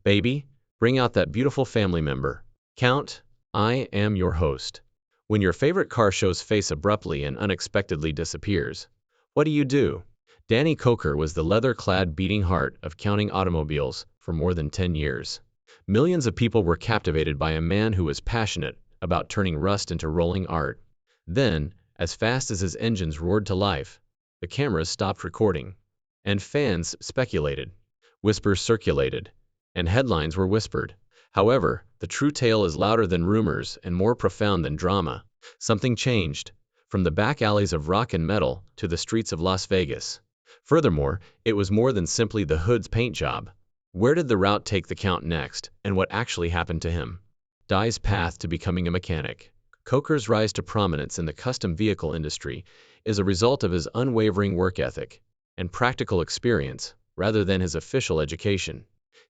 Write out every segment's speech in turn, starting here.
Baby, bring out that beautiful family member. Count, I am your host. When your favorite car shows face abruptly and unexpectedly disappears, what do? Danny Koker was the leather-clad beating heart of counting automobiles for more than 10 years. Millions of people were captivated by a man who was passionate about turning rust into rolling art. Then, as fast as his engines roared to life, the cameras stopped recording, and fans speculated. Whispers circulated, and headlines were whispered. However, the true tale is louder than rumors and more profound than drama. Something changed, from the back alleys of rock and metal to the streets of Las Vegas. Furthermore, it was more than simply the hood's paint job. Where did the route take the Count next, and what actually happened to him? Dai's path to becoming a mechanic. Koker's rise to prominence in the custom vehicle industry is a result of his unwavering work ethic and practical experience, rather than his official education.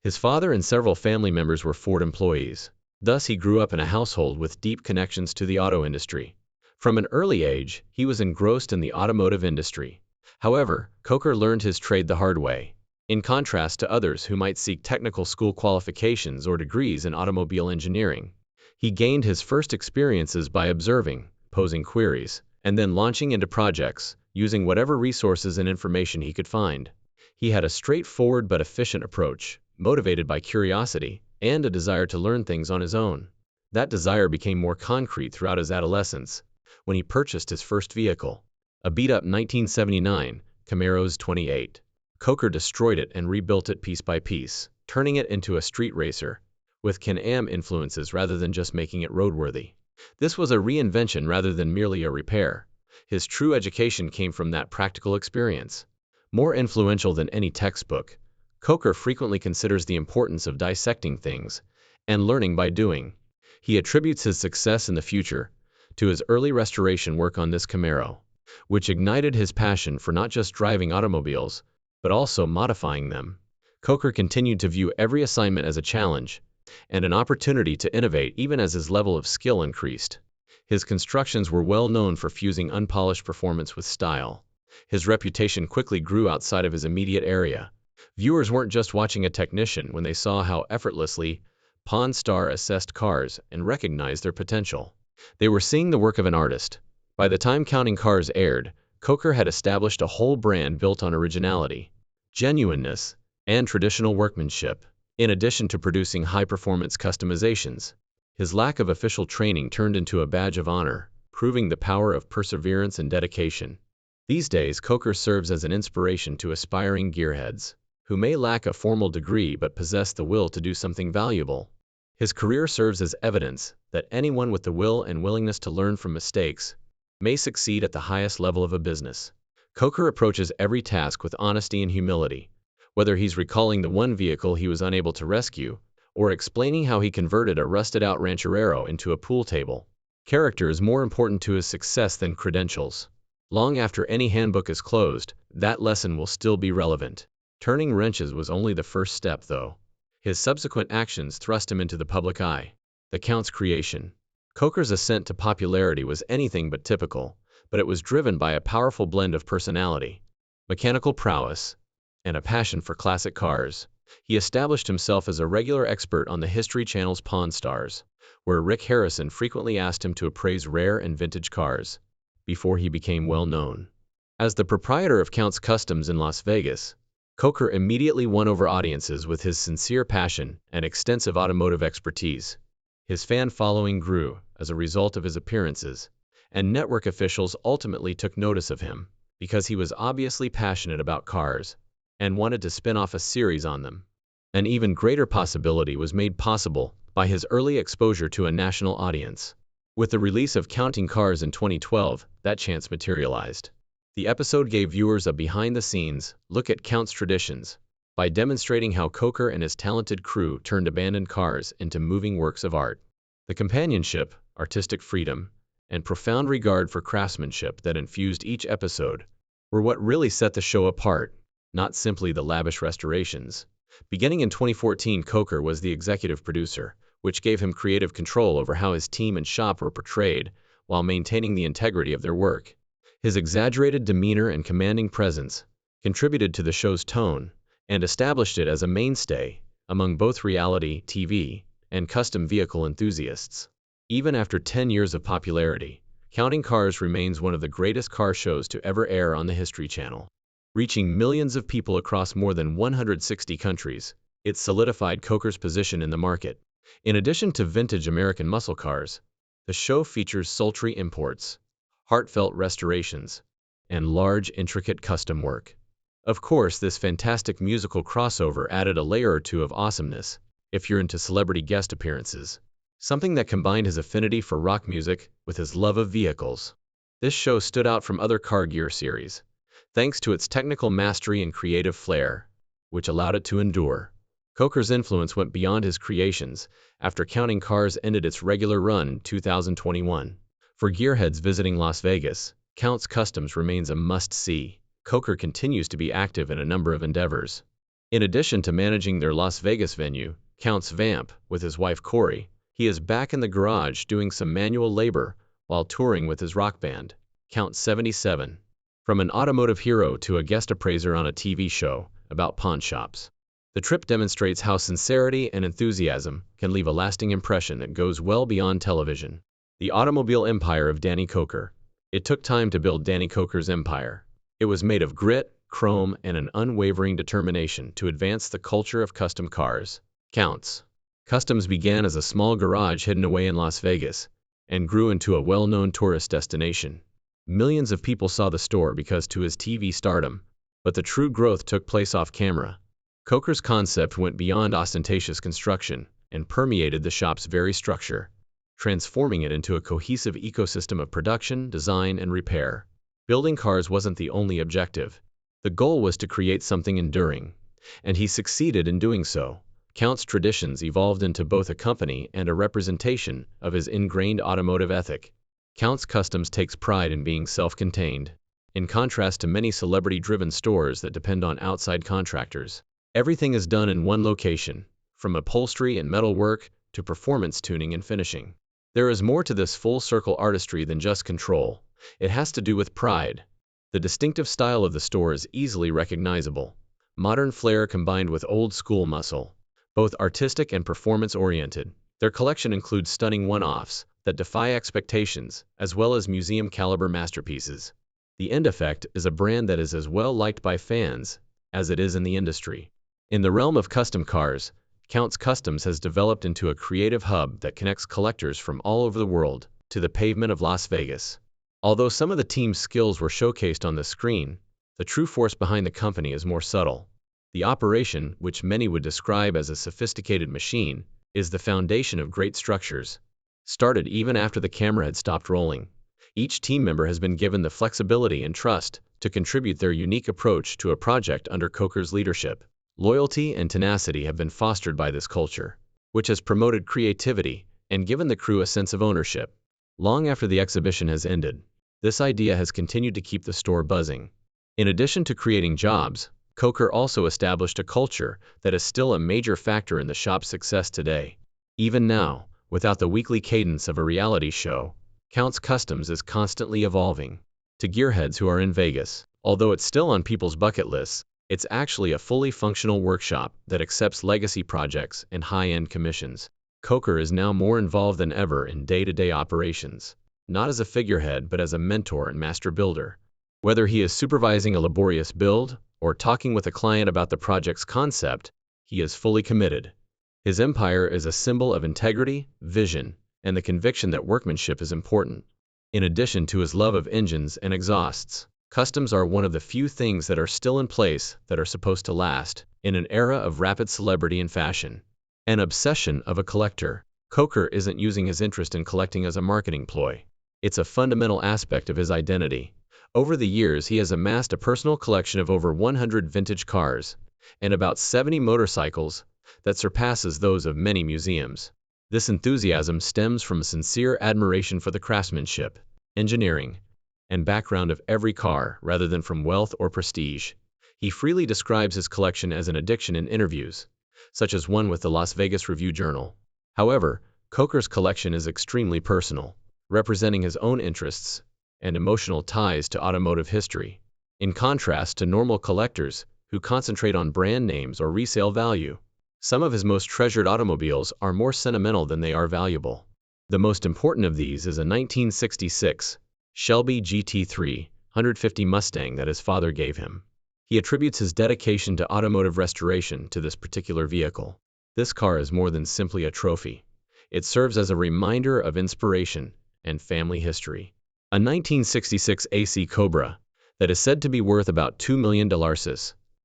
His father and several family members were Ford employees. Thus, he grew up in a household with deep connections to the auto industry. From an early age, he was engrossed in the automotive industry. However, Koker learned his trade the hard way. In contrast to others who might seek technical school qualifications or degrees in automobile engineering, he gained his first experiences by observing, posing queries, and then launching into projects, using whatever resources and information he could find. He had a straightforward but efficient approach, motivated by curiosity and a desire to learn things on his own. That desire became more concrete throughout his adolescence, when he purchased his first vehicle, a beat-up 1979 Camaro's 28. Koker destroyed it and rebuilt it piece by piece, turning it into a street racer, with Can-Am influences rather than just making it roadworthy. This was a reinvention rather than merely a repair. His true education came from that practical experience. More influential than any textbook, Koker frequently considers the importance of dissecting things and learning by doing. He attributes his success in the future to his early restoration work on this Camaro, which ignited his passion for not just driving automobiles, but also modifying them. Koker continued to view every assignment as a challenge and an opportunity to innovate even as his level of skill increased. His constructions were well known for fusing unpolished performance with style. His reputation quickly grew outside of his immediate area. Viewers weren't just watching a technician when they saw how effortlessly Pawn Star assessed cars and recognized their potential. They were seeing the work of an artist. By the time Counting Cars aired, Koker had established a whole brand built on originality, genuineness, and traditional workmanship. In addition to producing high-performance customizations, his lack of official training turned into a badge of honor, proving the power of perseverance and dedication. These days, Koker serves as an inspiration to aspiring gearheads who may lack a formal degree but possess the will to do something valuable. His career serves as evidence that anyone with the will and willingness to learn from mistakes may succeed at the highest level of a business. Koker approaches every task with honesty and humility, whether he's recalling the one vehicle he was unable to rescue or explaining how he converted a rusted-out Rancherero into a pool table. Character is more important to his success than credentials. Long after any handbook is closed, that lesson will still be relevant. Turning wrenches was only the first step, though. His subsequent actions thrust him into the public eye. The Count's creation. Koker's ascent to popularity was anything but typical, but it was driven by a powerful blend of personality, mechanical prowess, and a passion for classic cars. He established himself as a regular expert on the History Channel's Pawn Stars, where Rick Harrison frequently asked him to appraise rare and vintage cars, before he became well known. As the proprietor of Count's Customs in Las Vegas, Koker immediately won over audiences with his sincere passion and extensive automotive expertise. His fan following grew as a result of his appearances, and network officials ultimately took notice of him because he was obviously passionate about cars and wanted to spin off a series on them. An even greater possibility was made possible by his early exposure to a national audience. With the release of Counting Cars in 2012, that chance materialized. The episode gave viewers a behind-the-scenes look at Count's traditions by demonstrating how Koker and his talented crew turned abandoned cars into moving works of art. The companionship, artistic freedom, and profound regard for craftsmanship that infused each episode were what really set the show apart, not simply the lavish restorations. Beginning in 2014, Koker was the executive producer, which gave him creative control over how his team and shop were portrayed while maintaining the integrity of their work. His exaggerated demeanor and commanding presence contributed to the show's tone and established it as a mainstay, among both reality TV and custom vehicle enthusiasts. Even after 10 years of popularity, Counting Cars remains one of the greatest car shows to ever air on the History Channel. Reaching millions of people across more than 160 countries, it solidified Koker's position in the market. In addition to vintage American muscle cars, the show features sultry imports, heartfelt restorations, and large, intricate custom work. Of course, this fantastic musical crossover added a layer or two of awesomeness, if you're into celebrity guest appearances, something that combined his affinity for rock music with his love of vehicles. This show stood out from other car gear series, thanks to its technical mastery and creative flair, which allowed it to endure. Koker's influence went beyond his creations after Counting Cars ended its regular run in 2021. For gearheads visiting Las Vegas, Count's Customs remains a must-see. Koker continues to be active in a number of endeavors. In addition to managing their Las Vegas venue, Count's Vamp, with his wife Corey, he is back in the garage doing some manual labor while touring with his rock band, Count 77. From an automotive hero to a guest appraiser on a TV show about pawn shops, the trip demonstrates how sincerity and enthusiasm can leave a lasting impression that goes well beyond television. The automobile empire of Danny Koker. It took time to build Danny Koker's empire. It was made of grit, chrome, and an unwavering determination to advance the culture of custom cars. Count's Customs began as a small garage hidden away in Las Vegas and grew into a well-known tourist destination. Millions of people saw the store because to his TV stardom, but the true growth took place off camera. Koker's concept went beyond ostentatious construction and permeated the shop's very structure, transforming it into a cohesive ecosystem of production, design, and repair. Building cars wasn't the only objective. The goal was to create something enduring, and he succeeded in doing so. Count's traditions evolved into both a company and a representation of his ingrained automotive ethic. Count's Customs takes pride in being self-contained, in contrast to many celebrity-driven stores that depend on outside contractors. Everything is done in one location, from upholstery and metalwork to performance tuning and finishing. There is more to this full-circle artistry than just control. It has to do with pride. The distinctive style of the store is easily recognizable. Modern flair combined with old-school muscle, both artistic and performance-oriented. Their collection includes stunning one-offs that defy expectations, as well as museum-caliber masterpieces. The End Effect is a brand that is as well liked by fans as it is in the industry. In the realm of custom cars, Count's Customs has developed into a creative hub that connects collectors from all over the world to the pavement of Las Vegas. Although some of the team's skills were showcased on the screen, the true force behind the company is more subtle. The operation, which many would describe as a sophisticated machine, is the foundation of great structures. Started even after the camera had stopped rolling, each team member has been given the flexibility and trust to contribute their unique approach to a project under Koker's leadership. Loyalty and tenacity have been fostered by this culture, which has promoted creativity and given the crew a sense of ownership. Long after the exhibition has ended, this idea has continued to keep the store buzzing. In addition to creating jobs, Koker also established a culture that is still a major factor in the shop's success today. Even now, without the weekly cadence of a reality show, Count's Customs is constantly evolving. To gearheads who are in Vegas, although it's still on people's bucket lists, it's actually a fully functional workshop that accepts legacy projects and high-end commissions. Koker is now more involved than ever in day-to-day operations, not as a figurehead but as a mentor and master builder. Whether he is supervising a laborious build or talking with a client about the project's concept, he is fully committed. His empire is a symbol of integrity, vision, and the conviction that workmanship is important. In addition to his love of engines and exhausts, customs are one of the few things that are still in place that are supposed to last in an era of rapid celebrity and fashion. An obsession of a collector, Koker isn't using his interest in collecting as a marketing ploy. It's a fundamental aspect of his identity. Over the years, he has amassed a personal collection of over 100 vintage cars and about 70 motorcycles that surpasses those of many museums. This enthusiasm stems from a sincere admiration for the craftsmanship, engineering, and background of every car rather than from wealth or prestige. He freely describes his collection as an addiction in interviews, such as one with the Las Vegas Review-Journal. However, Koker's collection is extremely personal, representing his own interests and emotional ties to automotive history. In contrast to normal collectors who concentrate on brand names or resale value, Some of his most treasured automobiles are more sentimental than they are valuable. The most important of these is a 1966 Shelby GT3 150 Mustang that his father gave him. He attributes his dedication to automotive restoration to this particular vehicle. This car is more than simply a trophy. It serves as a reminder of inspiration and family history. A 1966 AC Cobra that is said to be worth about $2 million,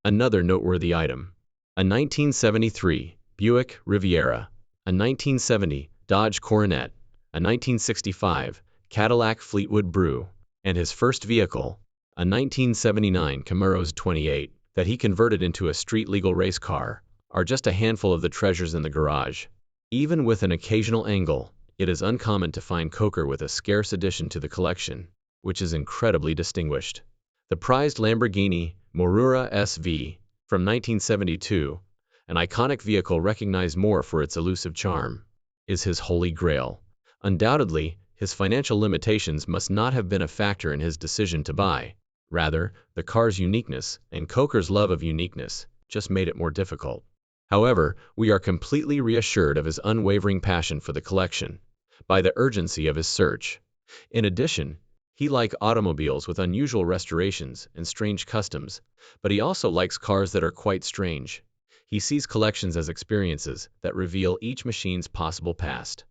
another noteworthy item. A 1973 Buick Riviera, a 1970 Dodge Coronet, a 1965 Cadillac Fleetwood Brew, and his first vehicle, a 1979 Camaro 28 that he converted into a street-legal race car, are just a handful of the treasures in the garage. Even with an occasional angle, it is uncommon to find Koker with a scarce addition to the collection, which is incredibly distinguished. The prized Lamborghini Morura SV from 1972, an iconic vehicle recognized more for its elusive charm, is his holy grail. Undoubtedly, his financial limitations must not have been a factor in his decision to buy. Rather, the car's uniqueness and Koker's love of uniqueness just made it more difficult. However, we are completely reassured of his unwavering passion for the collection by the urgency of his search. In addition, he likes automobiles with unusual restorations and strange customs, but he also likes cars that are quite strange. He sees collections as experiences that reveal each machine's possible past.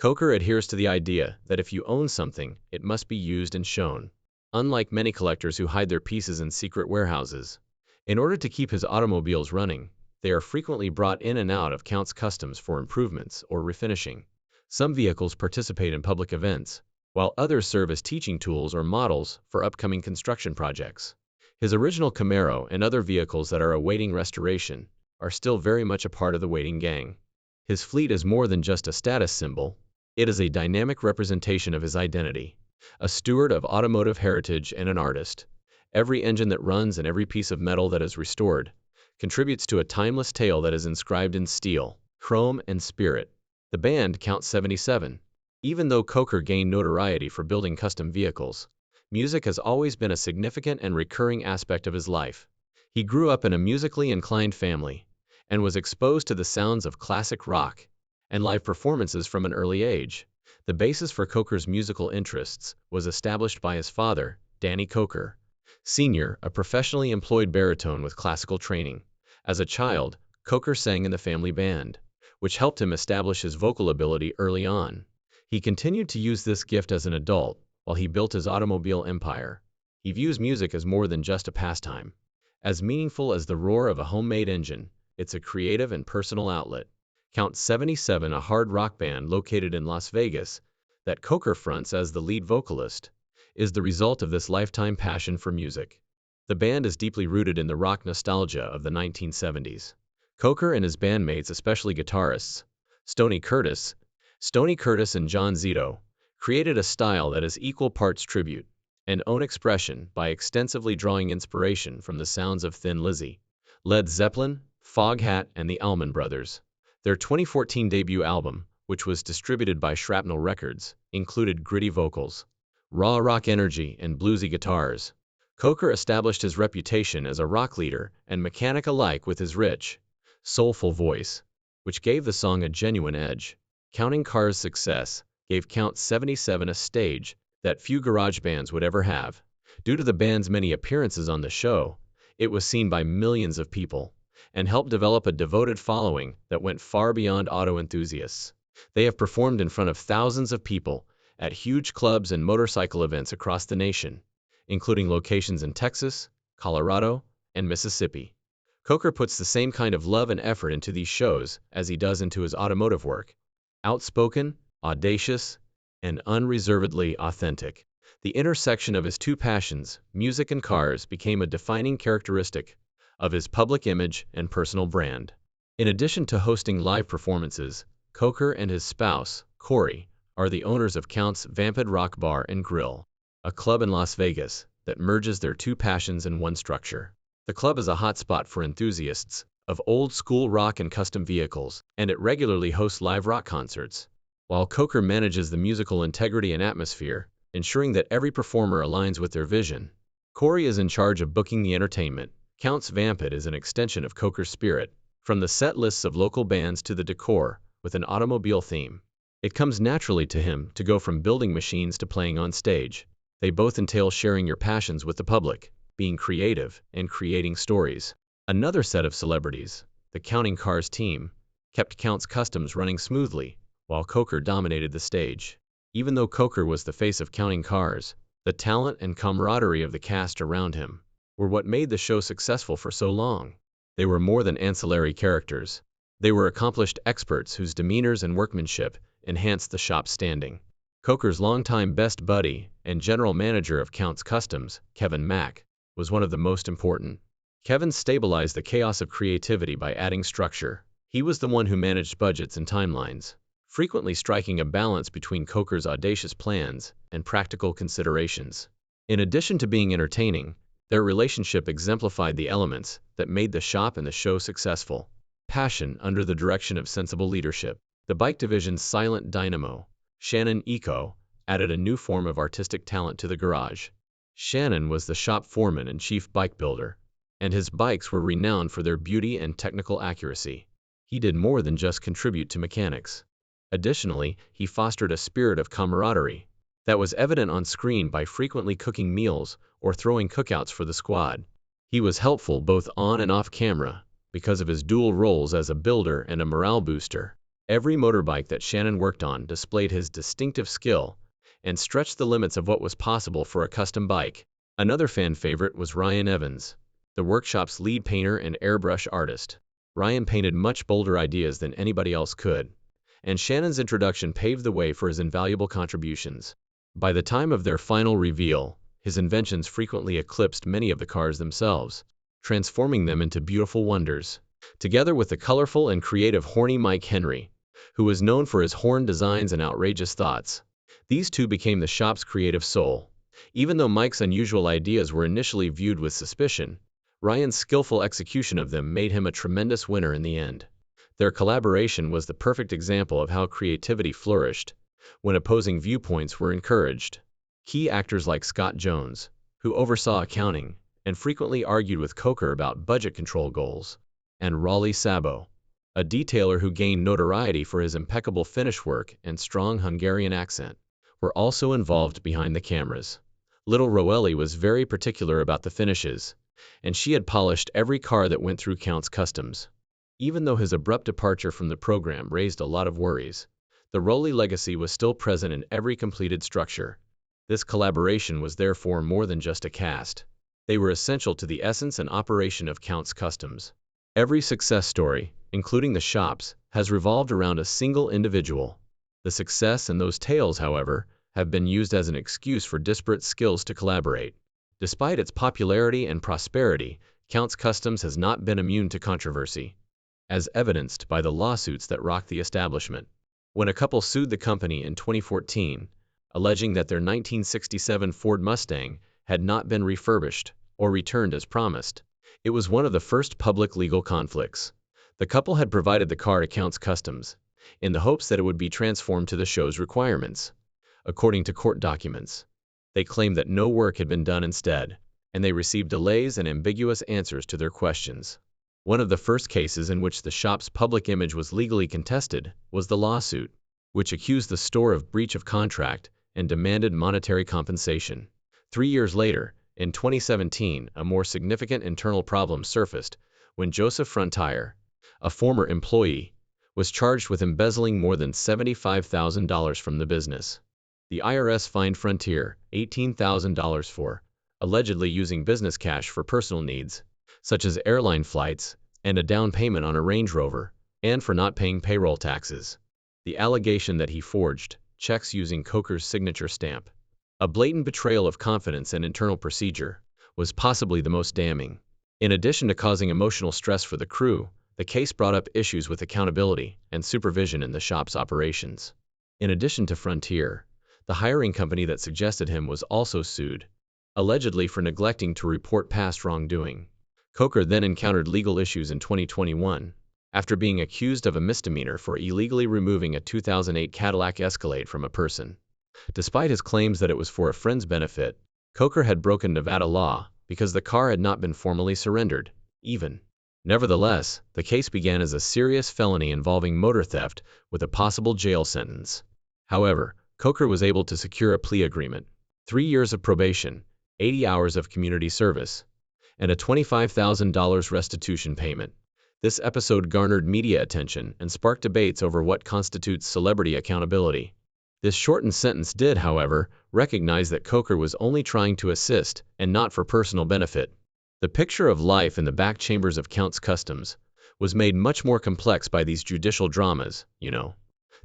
Koker adheres to the idea that if you own something, it must be used and shown. Unlike many collectors who hide their pieces in secret warehouses, in order to keep his automobiles running, they are frequently brought in and out of Count's customs for improvements or refinishing. Some vehicles participate in public events, while others serve as teaching tools or models for upcoming construction projects. His original Camaro and other vehicles that are awaiting restoration are still very much a part of the waiting gang. His fleet is more than just a status symbol. It is a dynamic representation of his identity, a steward of automotive heritage and an artist. Every engine that runs and every piece of metal that is restored contributes to a timeless tale that is inscribed in steel, chrome, and spirit. The band Count 77. Even though Koker gained notoriety for building custom vehicles, music has always been a significant and recurring aspect of his life. He grew up in a musically inclined family and was exposed to the sounds of classic rock and live performances from an early age. The basis for Koker's musical interests was established by his father, Danny Koker, Sr., a professionally employed baritone with classical training. As a child, Koker sang in the family band, which helped him establish his vocal ability early on. He continued to use this gift as an adult while he built his automobile empire. He views music as more than just a pastime. As meaningful as the roar of a homemade engine, it's a creative and personal outlet. Count 77, a hard rock band located in Las Vegas that Koker fronts as the lead vocalist, is the result of this lifetime passion for music. The band is deeply rooted in the rock nostalgia of the 1970s. Koker and his bandmates, especially guitarists Stoney Curtis and John Zito, created a style that is equal parts tribute and own expression by extensively drawing inspiration from the sounds of Thin Lizzy, Led Zeppelin, Foghat, and the Allman Brothers. Their 2014 debut album, which was distributed by Shrapnel Records, included gritty vocals, raw rock energy, and bluesy guitars. Koker established his reputation as a rock leader and mechanic alike with his rich, soulful voice, which gave the song a genuine edge. Counting Cars' success gave Count 77 a stage that few garage bands would ever have. Due to the band's many appearances on the show, it was seen by millions of people and helped develop a devoted following that went far beyond auto enthusiasts. They have performed in front of thousands of people at huge clubs and motorcycle events across the nation, including locations in Texas, Colorado, and Mississippi. Koker puts the same kind of love and effort into these shows as he does into his automotive work. Outspoken, audacious, and unreservedly authentic. The intersection of his two passions, music and cars, became a defining characteristic of his public image and personal brand. In addition to hosting live performances, Koker and his spouse, Corey, are the owners of Count's Vamped Rock Bar and Grill, a club in Las Vegas that merges their two passions in one structure. The club is a hotspot for enthusiasts of old-school rock and custom vehicles, and it regularly hosts live rock concerts. While Koker manages the musical integrity and atmosphere, ensuring that every performer aligns with their vision, Corey is in charge of booking the entertainment. Count's Vamped is an extension of Koker's spirit, From the set lists of local bands to the decor with an automobile theme. It comes naturally to him to go from building machines to playing on stage. They both entail sharing your passions with the public, being creative, and creating stories. Another set of celebrities, the Counting Cars team, kept Count's Customs running smoothly, while Koker dominated the stage. Even though Koker was the face of Counting Cars, the talent and camaraderie of the cast around him were what made the show successful for so long. They were more than ancillary characters. They were accomplished experts whose demeanors and workmanship enhanced the shop's standing. Koker's longtime best buddy and general manager of Count's Customs, Kevin Mack, was one of the most important. Kevin stabilized the chaos of creativity by adding structure. He was the one who managed budgets and timelines, frequently striking a balance between Koker's audacious plans and practical considerations. In addition to being entertaining, their relationship exemplified the elements that made the shop and the show successful. Passion under the direction of sensible leadership. The bike division's silent dynamo, Shannon Eco, added a new form of artistic talent to the garage. Shannon was the shop foreman and chief bike builder, and his bikes were renowned for their beauty and technical accuracy. He did more than just contribute to mechanics. Additionally, he fostered a spirit of camaraderie that was evident on screen by frequently cooking meals or throwing cookouts for the squad. He was helpful both on and off camera because of his dual roles as a builder and a morale booster. Every motorbike that Shannon worked on displayed his distinctive skill and stretched the limits of what was possible for a custom bike. Another fan favorite was Ryan Evans, the workshop's lead painter and airbrush artist. Ryan painted much bolder ideas than anybody else could, and Shannon's introduction paved the way for his invaluable contributions. By the time of their final reveal, his inventions frequently eclipsed many of the cars themselves, transforming them into beautiful wonders. Together with the colorful and creative horny Mike Henry, who was known for his horn designs and outrageous thoughts, these two became the shop's creative soul. Even though Mike's unusual ideas were initially viewed with suspicion, Ryan's skillful execution of them made him a tremendous winner in the end. Their collaboration was the perfect example of how creativity flourished when opposing viewpoints were encouraged. Key actors like Scott Jones, who oversaw accounting and frequently argued with Koker about budget control goals, and Raleigh Sabo, a detailer who gained notoriety for his impeccable finish work and strong Hungarian accent, were also involved behind the cameras. Little Roelli was very particular about the finishes, and she had polished every car that went through Count's Customs. Even though his abrupt departure from the program raised a lot of worries, the Roelli legacy was still present in every completed structure. This collaboration was therefore more than just a cast. They were essential to the essence and operation of Count's Customs. Every success story, including the shop's, has revolved around a single individual. The success and those tales, however, have been used as an excuse for disparate skills to collaborate. Despite its popularity and prosperity, Count's Customs has not been immune to controversy, as evidenced by the lawsuits that rocked the establishment. When a couple sued the company in 2014, alleging that their 1967 Ford Mustang had not been refurbished or returned as promised, it was one of the first public legal conflicts. The couple had provided the car to Count's Customs in the hopes that it would be transformed to the show's requirements. According to court documents, they claimed that no work had been done instead, and they received delays and ambiguous answers to their questions. One of the first cases in which the shop's public image was legally contested was the lawsuit, which accused the store of breach of contract and demanded monetary compensation. 3 years later, in 2017, a more significant internal problem surfaced when Joseph Frontier, a former employee, was charged with embezzling more than $75,000 from the business. The IRS fined Frontier $18,000 for allegedly using business cash for personal needs, such as airline flights and a down payment on a Range Rover, and for not paying payroll taxes. The allegation that he forged checks using Koker's signature stamp, a blatant betrayal of confidence and internal procedure, was possibly the most damning. In addition to causing emotional stress for the crew, the case brought up issues with accountability and supervision in the shop's operations. In addition to Frontier, the hiring company that suggested him was also sued, allegedly for neglecting to report past wrongdoing. Koker then encountered legal issues in 2021, after being accused of a misdemeanor for illegally removing a 2008 Cadillac Escalade from a person. Despite his claims that it was for a friend's benefit, Koker had broken Nevada law because the car had not been formally surrendered, even Nevertheless, the case began as a serious felony involving motor theft with a possible jail sentence. However, Koker was able to secure a plea agreement, 3 years of probation, 80 hours of community service, and a $25,000 restitution payment. This episode garnered media attention and sparked debates over what constitutes celebrity accountability. This shortened sentence did, however, recognize that Koker was only trying to assist and not for personal benefit. The picture of life in the back chambers of Count's Customs was made much more complex by these judicial dramas, you know.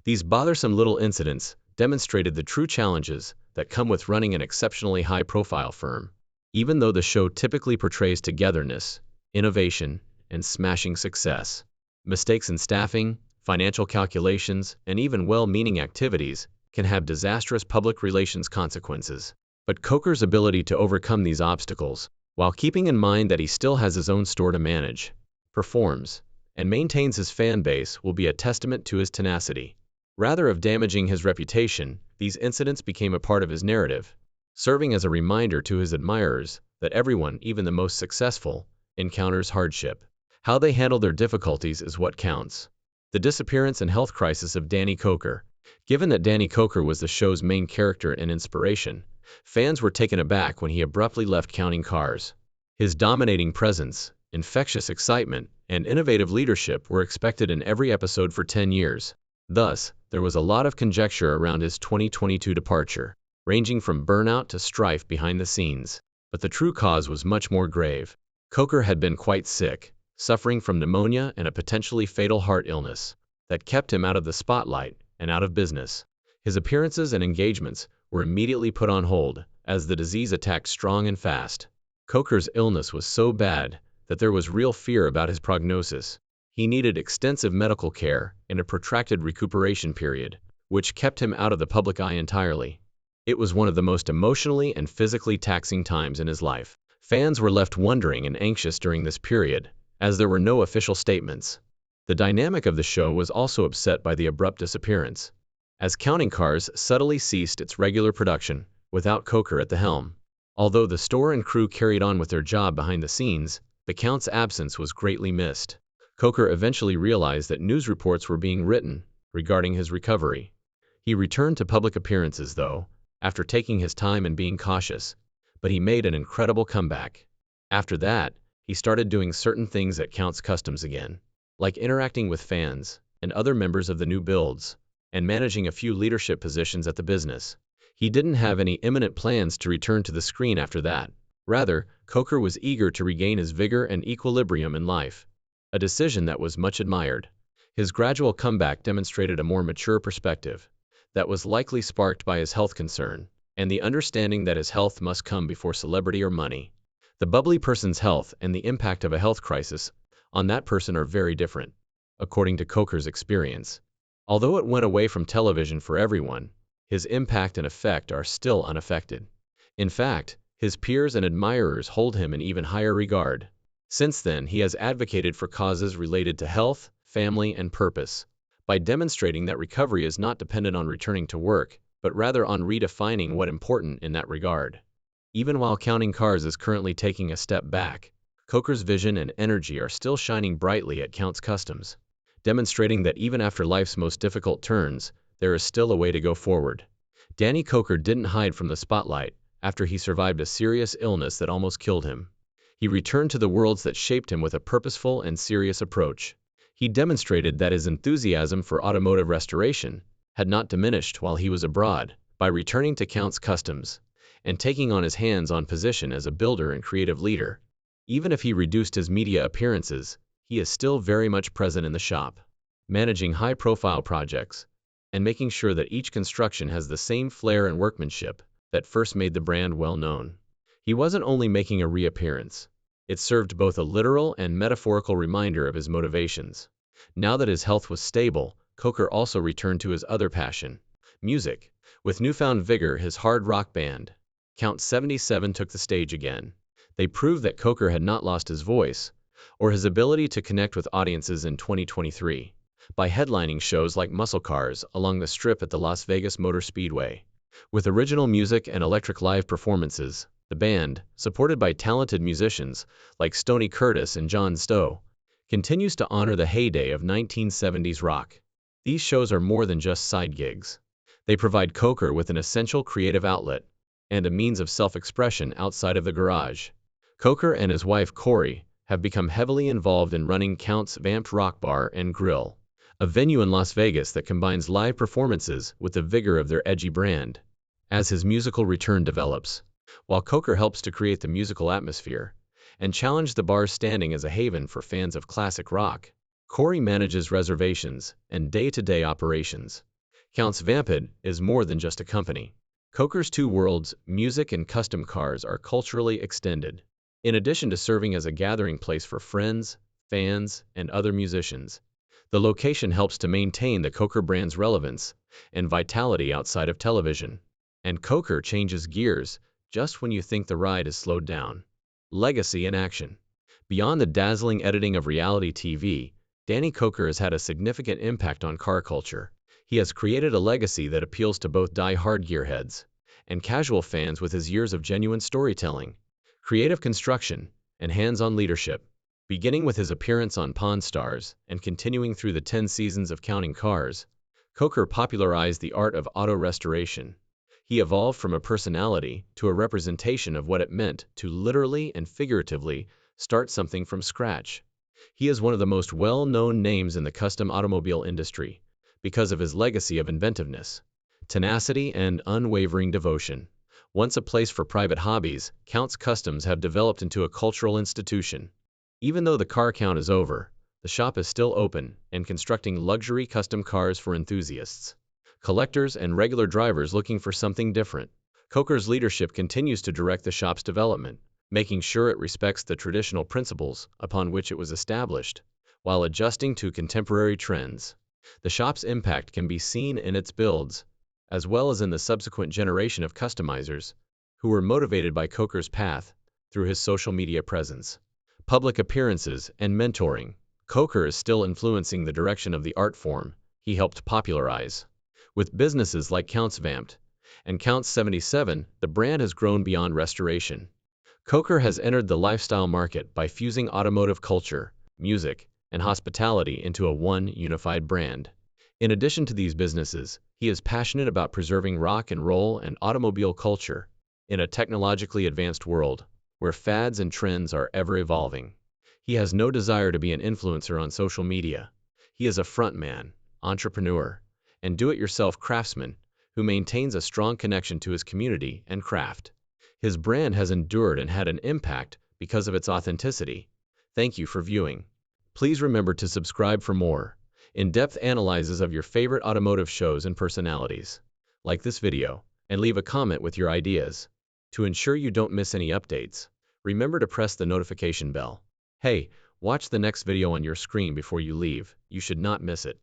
These bothersome little incidents demonstrated the true challenges that come with running an exceptionally high-profile firm. Even though the show typically portrays togetherness, innovation, and smashing success, mistakes in staffing, financial calculations, and even well-meaning activities can have disastrous public relations consequences. But Koker's ability to overcome these obstacles, while keeping in mind that he still has his own store to manage, performs, and maintains his fan base will be a testament to his tenacity. Rather of damaging his reputation, these incidents became a part of his narrative, serving as a reminder to his admirers that everyone, even the most successful, encounters hardship. How they handle their difficulties is what counts. The disappearance and health crisis of Danny Koker. Given that Danny Koker was the show's main character and inspiration, fans were taken aback when he abruptly left Counting Cars. His dominating presence, infectious excitement, and innovative leadership were expected in every episode for 10 years. Thus, there was a lot of conjecture around his 2022 departure, ranging from burnout to strife behind the scenes. But the true cause was much more grave. Koker had been quite sick, suffering from pneumonia and a potentially fatal heart illness that kept him out of the spotlight and out of business. His appearances and engagements were immediately put on hold as the disease attacked strong and fast. Koker's illness was so bad that there was real fear about his prognosis. He needed extensive medical care and a protracted recuperation period, which kept him out of the public eye entirely. It was one of the most emotionally and physically taxing times in his life. Fans were left wondering and anxious during this period, as there were no official statements. The dynamic of the show was also upset by the abrupt disappearance, as Counting Cars subtly ceased its regular production without Koker at the helm. Although the store and crew carried on with their job behind the scenes, the Count's absence was greatly missed. Koker eventually realized that news reports were being written regarding his recovery. He returned to public appearances, though, after taking his time and being cautious, but he made an incredible comeback. After that, he started doing certain things at Count's Customs again, like interacting with fans and other members of the new builds, and managing a few leadership positions at the business. He didn't have any imminent plans to return to the screen after that. Rather, Koker was eager to regain his vigor and equilibrium in life, a decision that was much admired. His gradual comeback demonstrated a more mature perspective that was likely sparked by his health concern and the understanding that his health must come before celebrity or money. The bubbly person's health and the impact of a health crisis on that person are very different, according to Koker's experience. Although it went away from television for everyone, his impact and effect are still unaffected. In fact, his peers and admirers hold him in even higher regard. Since then, he has advocated for causes related to health, family, and purpose, by demonstrating that recovery is not dependent on returning to work, but rather on redefining what's important in that regard. Even while Counting Cars is currently taking a step back, Koker's vision and energy are still shining brightly at Count's Customs, demonstrating that even after life's most difficult turns, there is still a way to go forward. Danny Koker didn't hide from the spotlight after he survived a serious illness that almost killed him. He returned to the worlds that shaped him with a purposeful and serious approach. He demonstrated that his enthusiasm for automotive restoration had not diminished while he was abroad by returning to Count's Customs and taking on his hands-on position as a builder and creative leader. Even if he reduced his media appearances, he is still very much present in the shop, managing high-profile projects and making sure that each construction has the same flair and workmanship that first made the brand well known. He wasn't only making a reappearance, it served both a literal and metaphorical reminder of his motivations. Now that his health was stable, Koker also returned to his other passion, music. With newfound vigor, his hard rock band, Count 77, took the stage again. They proved that Koker had not lost his voice or his ability to connect with audiences in 2023 by headlining shows like Muscle Cars along the Strip at the Las Vegas Motor Speedway. With original music and electric live performances, the band, supported by talented musicians like Stoney Curtis and John Stowe, continues to honor the heyday of 1970s rock. These shows are more than just side gigs. They provide Koker with an essential creative outlet and a means of self-expression outside of the garage. Koker and his wife Corey have become heavily involved in running Count's Vamped Rock Bar and Grill, a venue in Las Vegas that combines live performances with the vigor of their edgy brand. As his musical return develops, while Koker helps to create the musical atmosphere and challenge the bar's standing as a haven for fans of classic rock, Corey manages reservations and day-to-day operations. Count's Vamped is more than just a company. Koker's two worlds, music and custom cars, are culturally extended. In addition to serving as a gathering place for friends, fans, and other musicians, the location helps to maintain the Koker brand's relevance and vitality outside of television. And Koker changes gears just when you think the ride has slowed down. Legacy in action. Beyond the dazzling editing of reality TV, Danny Koker has had a significant impact on car culture. He has created a legacy that appeals to both die-hard gearheads and casual fans with his years of genuine storytelling, creative construction, and hands-on leadership. Beginning with his appearance on Pawn Stars and continuing through the 10 seasons of Counting Cars, Koker popularized the art of auto restoration. He evolved from a personality to a representation of what it meant to literally and figuratively start something from scratch. He is one of the most well-known names in the custom automobile industry because of his legacy of inventiveness, tenacity, and unwavering devotion. Once a place for private hobbies, Count's Customs have developed into a cultural institution. Even though the car count is over, the shop is still open and constructing luxury custom cars for enthusiasts, collectors, and regular drivers looking for something different. Koker's leadership continues to direct the shop's development, making sure it respects the traditional principles upon which it was established, while adjusting to contemporary trends. The shop's impact can be seen in its builds, as well as in the subsequent generation of customizers who were motivated by Koker's path through his social media presence, public appearances, and mentoring. Koker is still influencing the direction of the art form he helped popularize. With businesses like Count's Vamped and Count's 77, the brand has grown beyond restoration. Koker has entered the lifestyle market by fusing automotive culture, music, and hospitality into one unified brand. In addition to these businesses, he is passionate about preserving rock and roll and automobile culture in a technologically advanced world where fads and trends are ever evolving. He has no desire to be an influencer on social media. He is a frontman, entrepreneur, and do-it-yourself craftsman who maintains a strong connection to his community and craft. His brand has endured and had an impact because of its authenticity. Thank you for viewing. Please remember to subscribe for more in-depth analyses of your favorite automotive shows and personalities. Like this video and leave a comment with your ideas. To ensure you don't miss any updates, remember to press the notification bell. Hey, watch the next video on your screen before you leave. You should not miss it.